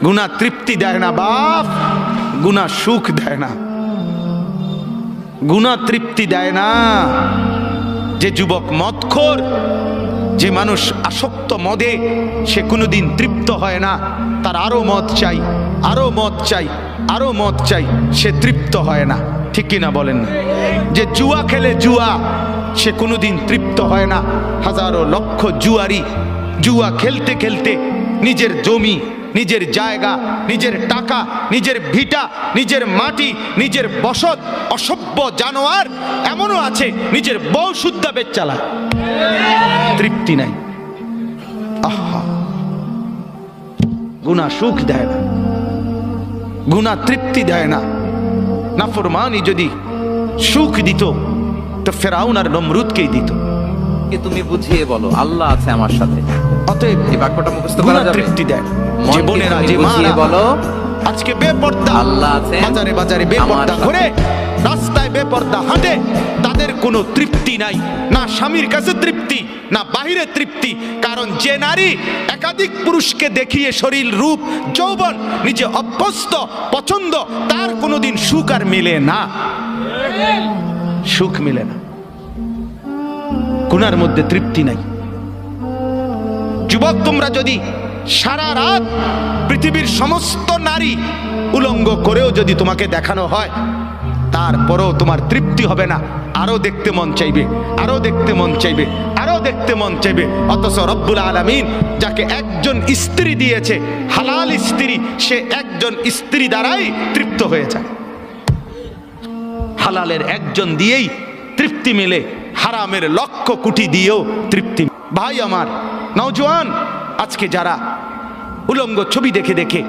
গুনাহ তৃপ্তি দেয় না বাপ, গুনাহ সুখ দেয় না, গুনাহ তৃপ্তি দেয় না। যে যুবক মদখোর, যে মানুষ আসক্ত মদে, সে কোনোদিন তৃপ্ত হয় না, তার আরো মদ চাই, আরো মদ চাই, আরো মদ চাই, সে তৃপ্ত হয় না। ঠিক কিনা বলেন না? যে জুয়া খেলে, জুয়া, সে কোনোদিন তৃপ্ত হয় না। হাজারো লক্ষ জুয়ারি জুয়া খেলতে খেলতে নিজের জমি, নিজের জায়গা, নিজের টাকা, নিজের ভিটা, নিজের মাটি, নিজের বসত, অসভ্য জানোয়ার এমনও আছে নিজের বউ শুদ্ধা বেচ চালায়, তৃপ্তি নাই। আহা, গুনাহ সুখ দেয় না, গুনাহ তৃপ্তি দেয় না। নাফরমানি যদি সুখ দিত তো ফেরাউন আর নমরুদকেই দিত। তুমি বুঝিয়ে বলো আল্লাহ আছে আমার সাথে, অতএব এই বাক্যটা মুখস্থ করা গুনাহ যাবে? তৃপ্তি দেয়। মনকে যে বোনেরা, তুমি যে বুঝিয়ে মারা বলো আজকে বেপর্দা আল্লাহ আছে বাজারে বাজারে আমার বেপর্দা সাথে। ঘুরে, রাস্তায় বেপর্দা হাঁটে, তাদের কোনো তৃপ্তি নাই, না স্বামীর কাছে তৃপ্তি, না বাহিরে তৃপ্তি। কারণ যে নারী একাধিক পুরুষকে দেখিয়ে শরীর, রূপ, যৌবন নিজে অভ্যস্ত, পছন্দ, তার কোনোদিন সুখ আর মেলে না, সুখ মেলে না, গুনার মধ্যে তৃপ্তি নাই। যুবক, তোমরা যদি সারা রাত পৃথিবীর সমস্ত নারী উলঙ্গ করেও যদি তোমাকে দেখানো হয়, তারপরেও তোমার তৃপ্তি হবে না, আরো দেখতে মন চাইবে, আরো দেখতে মন চাইবে, আরো দেখতে মন চাইবে। অথচ রব্বুল আলামিন যাকে একজন স্ত্রী দিয়েছে, হালাল স্ত্রী, সে একজন স্ত্রী দ্বারাই তৃপ্ত হয়ে যায়। হালালের একজন দিয়েই তৃপ্তি মেলে, হারামের লক্ষ কোটি দিয়েও তৃপ্তি। ভাই আমার নওজোয়ান, আজকে যারা উলঙ্গ ছবি দেখে দেখে